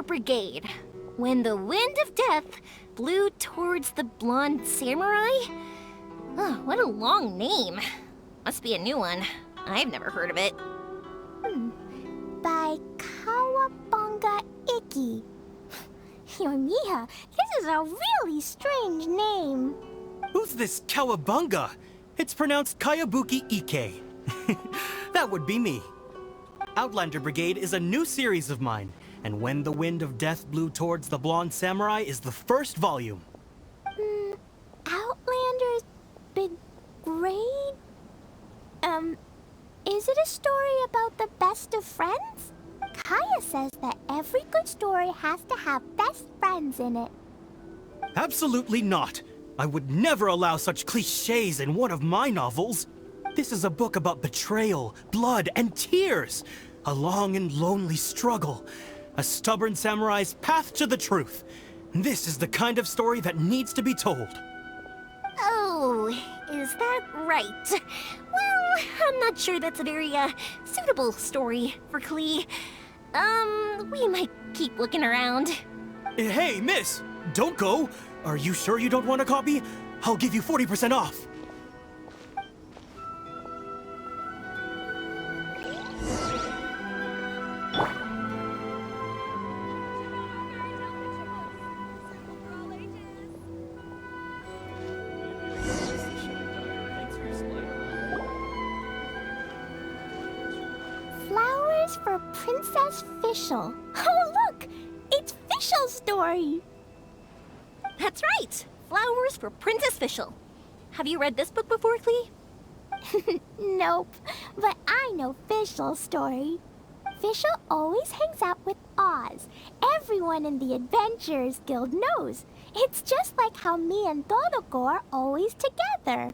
Brigade. When the wind of death blew towards the blonde samurai? Oh, what a long name. Must be a new one. I've never heard of it. By Kawabunga Iki. Yoimiya, this is a really strange name. Who's this Kawabunga? It's pronounced Kayabuki Ike. That would be me. Outlander Brigade is a new series of mine, and When the Wind of Death Blew Towards the Blonde Samurai is the first volume. Outlander's Brigade? Is it a story about the best of friends? Kaya says that every good story has to have best friends in it. Absolutely not. I would never allow such cliches in one of my novels. This is a book about betrayal, blood, and tears. A long and lonely struggle. A stubborn samurai's path to the truth. This is the kind of story that needs to be told. Oh, is that right? Well, I'm not sure that's a very, suitable story for Klee. We might keep looking around. Hey, miss! Don't go! Are you sure you don't want a copy? I'll give you 40% off. Flowers for Princess Fischl. Oh, look! It's Fischl's story! That's right! Flowers for Princess Fischl. Have you read this book before, Klee? Nope, but I know Fischl's story. Fischl always hangs out with Oz. Everyone in the Adventurers Guild knows. It's just like how me and Todoko are always together.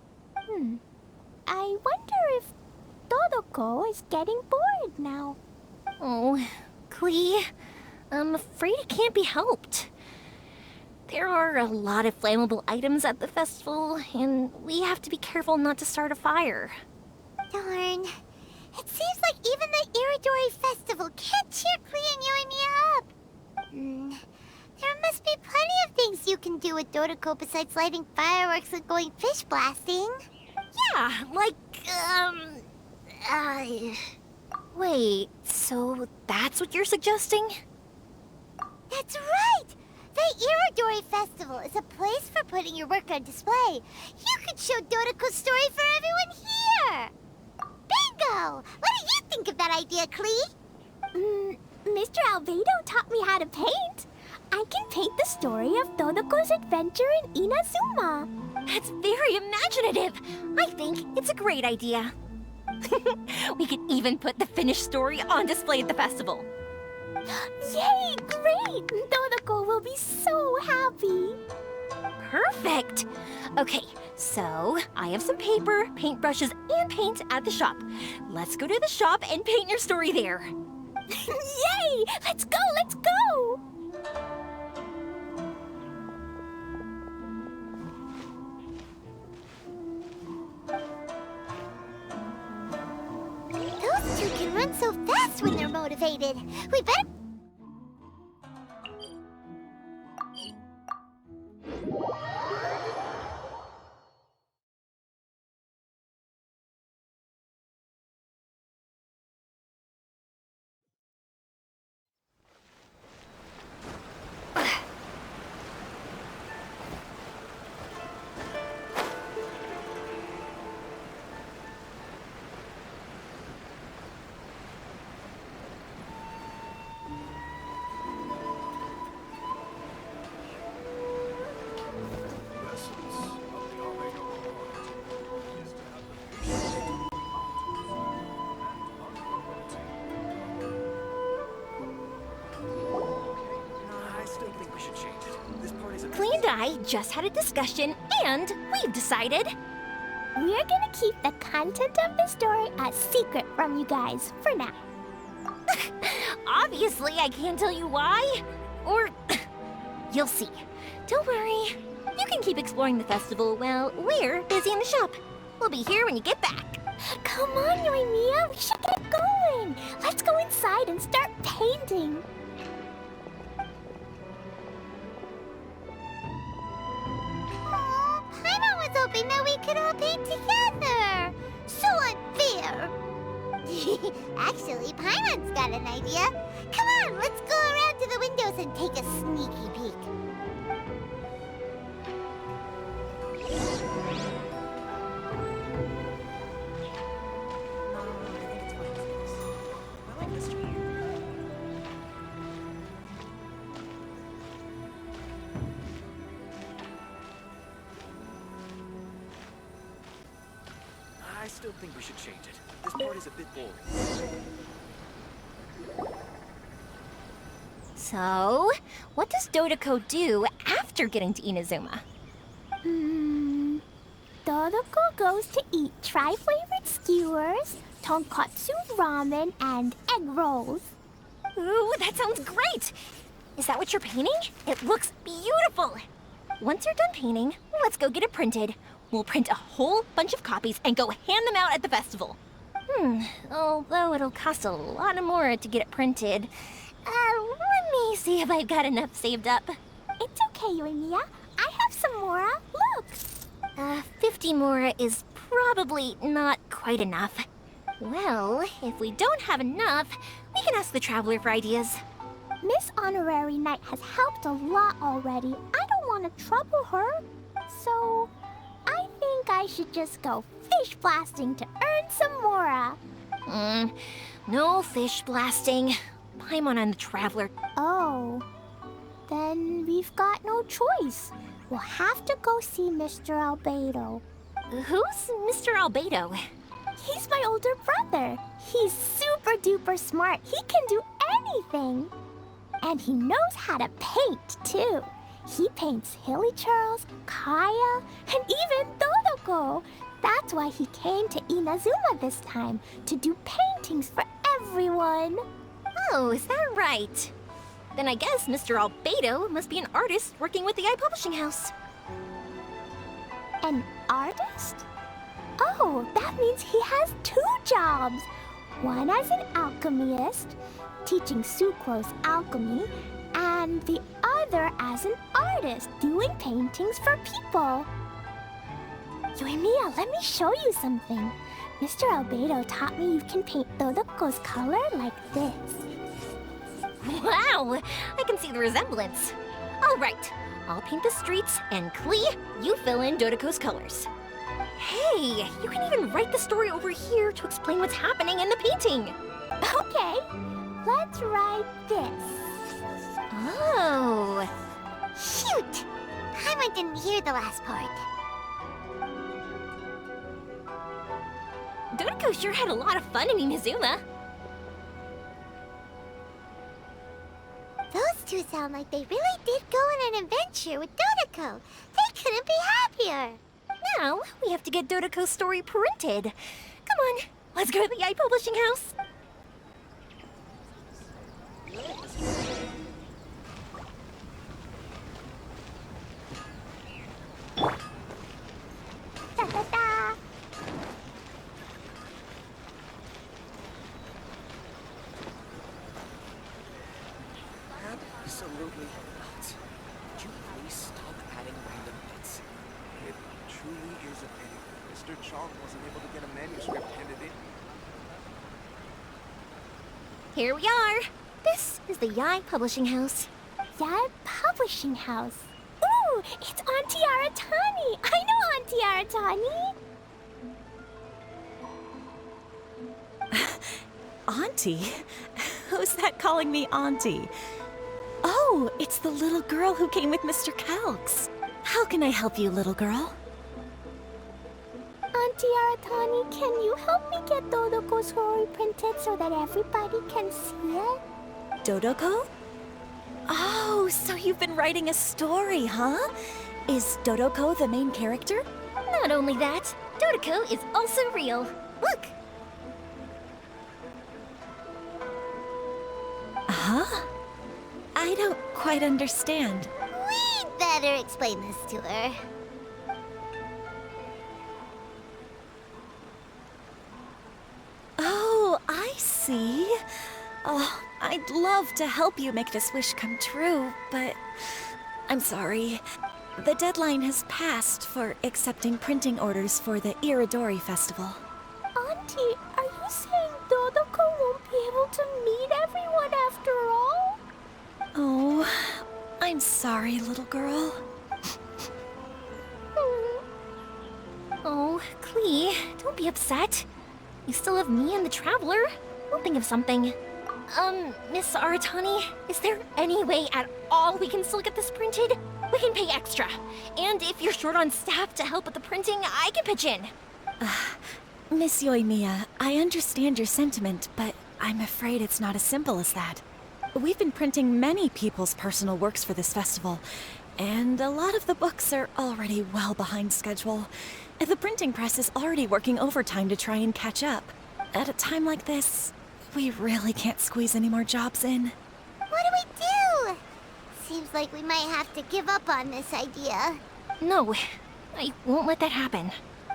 I wonder if Todoko is getting bored now. Oh, Klee, I'm afraid it can't be helped. There are a lot of flammable items at the festival, and we have to be careful not to start a fire. Darn. It seems like even the Iridori Festival can't cheer Klee and Yoimiya up. There must be plenty of things you can do with Todoko besides lighting fireworks and going fish blasting. Yeah, like, Wait, so that's what you're suggesting? That's right! The Iridori Festival is a place for putting your work on display. You could show Dodoko's story for everyone here! Bingo! What do you think of that idea, Klee? Mr. Albedo taught me how to paint. I can paint the story of Dodoko's adventure in Inazuma. That's very imaginative. I think it's a great idea. We could even put the finished story on display at the festival. Yay! Great! Dodoko will be so happy. Perfect! Okay, so I have some paper, paintbrushes, and paint at the shop. Let's go to the shop and paint your story there. Yay! Let's go! Let's go! Those two can run so fast when they're motivated. We better... Klee and I just had a discussion, and we've decided... We're gonna keep the content of the story a secret from you guys, for now. Obviously, I can't tell you why. Or... you'll see. Don't worry. You can keep exploring the festival while we're busy in the shop. We'll be here when you get back. Come on, Yoimiya, we should get going. Let's go inside and start painting. hoping that we could all paint together. So unfair. Actually, Paimon's got an idea. Come on, let's go around to the windows and take a sneaky peek. I still think we should change it. This part is a bit boring. So, what does Dodoko do after getting to Inazuma? Dodoko goes to eat tri-flavored skewers, tonkatsu ramen, and egg rolls. Ooh, that sounds great! Is that what you're painting? It looks beautiful! Once you're done painting, let's go get it printed. We'll print a whole bunch of copies and go hand them out at the festival. Although it'll cost a lot more to get it printed. Let me see if I've got enough saved up. It's okay, Yoimiya. I have some more. Look. 50 more is probably not quite enough. Well, if we don't have enough, we can ask the Traveler for ideas. Miss Honorary Knight has helped a lot already. I don't want to trouble her. So, I think I should just go fish blasting to earn some more. No fish blasting. Paimon and the Traveler. Oh, then we've got no choice. We'll have to go see Mr. Albedo. Who's Mr. Albedo? He's my older brother. He's super duper smart. He can do anything. And he knows how to paint, too. He paints Hilly Charles, Kaya, and even Dodoko. That's why he came to Inazuma this time, to do paintings for everyone. Oh, is that right? Then I guess Mr. Albedo must be an artist working with the iPublishing House. An artist? Oh, that means he has 2 jobs. One as an alchemist, teaching sucrose alchemy, and the other as an artist, doing paintings for people. Yoimiya, let me show you something. Mr. Albedo taught me you can paint Dodoko's color like this. Wow, I can see the resemblance. All right, I'll paint the streets, and Klee, you fill in Dodoko's colors. Hey, you can even write the story over here to explain what's happening in the painting. Okay, let's write this. Oh. Shoot! Paimon didn't hear the last part. Dodoko sure had a lot of fun in Inazuma. Those two sound like they really did go on an adventure with Dodoko. They couldn't be happier. Now, we have to get Dodoko's story printed. Come on, let's go to the iPublishing House. Da da da. Absolutely not. Could you please stop adding random bits? It truly is a pity. Mr. Chalk wasn't able to get a manuscript handed in. Here we are. This is the Yai Publishing House. Yai Publishing House. Ooh, it's Auntie Aratani. I know Auntie Aratani. Auntie? Who's that calling me Auntie? Oh, it's the little girl who came with Mr. Calx. How can I help you, little girl? Auntie Aratani, can you help me get Dodoko's story printed so that everybody can see it? Dodoko? Oh, so you've been writing a story, huh? Is Dodoko the main character? Not only that, Dodoko is also real. Look! Huh? I don't quite understand. We'd better explain this to her. Oh, I see. Oh, I'd love to help you make this wish come true, but I'm sorry. The deadline has passed for accepting printing orders for the Iridori Festival. Auntie, are you saying Dodoko won't be able to meet everyone after all? Oh, I'm sorry, little girl. Oh, Klee, don't be upset. You still have me and the Traveler. We'll think of something. Miss Aratani, is there any way at all we can still get this printed? We can pay extra. And if you're short on staff to help with the printing, I can pitch in. Miss Yoimiya, I understand your sentiment, but I'm afraid it's not as simple as that. We've been printing many people's personal works for this festival, and a lot of the books are already well behind schedule. The printing press is already working overtime to try and catch up. At a time like this, we really can't squeeze any more jobs in. What do we do? Seems like we might have to give up on this idea. No, I won't let that happen.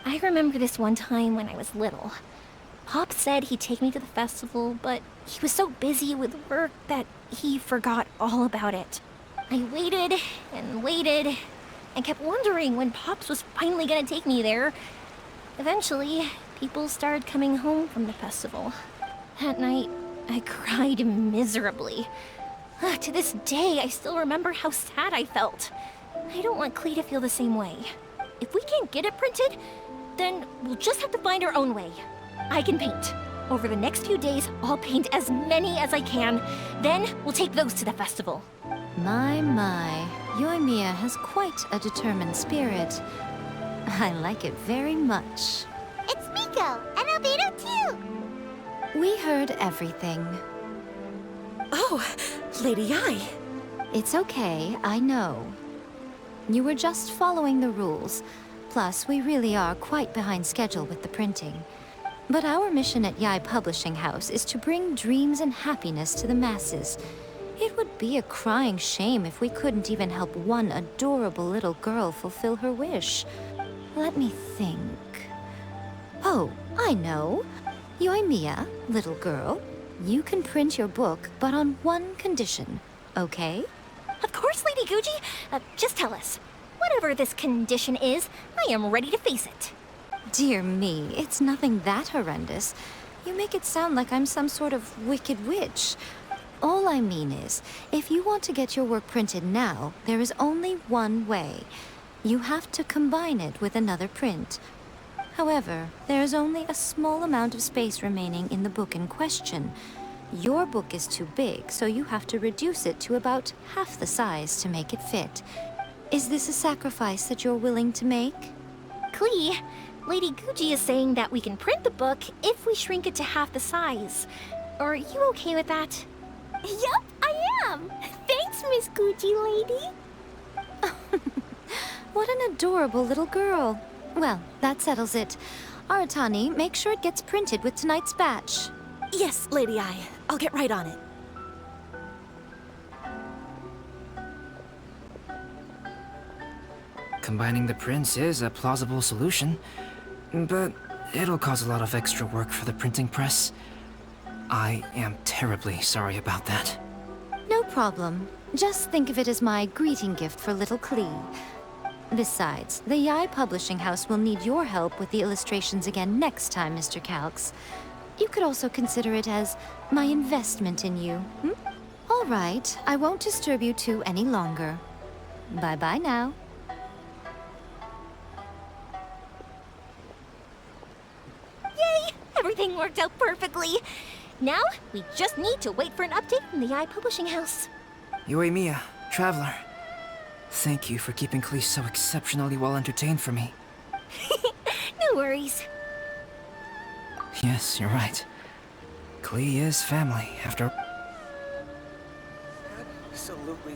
I remember this one time when I was little. Pop said he'd take me to the festival, but he was so busy with work that he forgot all about it. I waited and kept wondering when Pops was finally gonna take me there. Eventually, people started coming home from the festival. That night, I cried miserably. To this day, I still remember how sad I felt. I don't want Klee to feel the same way. If we can't get it printed, then we'll just have to find our own way. I can paint. Over the next few days, I'll paint as many as I can. Then we'll take those to the festival. My. Yoimiya has quite a determined spirit. I like it very much. It's Miko and Albedo too. We heard everything. Oh, Lady Ai. It's okay, I know. You were just following the rules. Plus, we really are quite behind schedule with the printing. But our mission at Yai Publishing House is to bring dreams and happiness to the masses. It would be a crying shame if we couldn't even help one adorable little girl fulfill her wish. Let me think. Oh, I know. Yoimiya, little girl, you can print your book, but on one condition, okay? Of course, Lady Guji. Just tell us. Whatever this condition is, I am ready to face it. Dear me, it's nothing that horrendous. You make it sound like I'm some sort of wicked witch. All I mean is, if you want to get your work printed now, there is only one way. You have to combine it with another print. However, there is only a small amount of space remaining in the book in question. Your book is too big, so you have to reduce it to about half the size to make it fit. Is this a sacrifice that you're willing to make? Klee, Lady Guji is saying that we can print the book if we shrink it to half the size. Are you okay with that? Yup, I am. Thanks, Miss Gucci lady. What an adorable little girl. Well, that settles it. Aratani, make sure it gets printed with tonight's batch. Yes, Lady Ai. I'll get right on it. Combining the prints is a plausible solution, but it'll cause a lot of extra work for the printing press. I am terribly sorry about that. No problem. Just think of it as my greeting gift for little Klee. Besides, the Yai Publishing House will need your help with the illustrations again next time, Mr. Calx. You could also consider it as my investment in you. All right, I won't disturb you two any longer. Bye-bye now. Yay! Everything worked out perfectly. Now, we just need to wait for an update from the Yai Publishing House. Yoimiya, Traveler. Thank you for keeping Klee so exceptionally well entertained for me. No worries. Yes, you're right. Klee is family, after... Absolutely.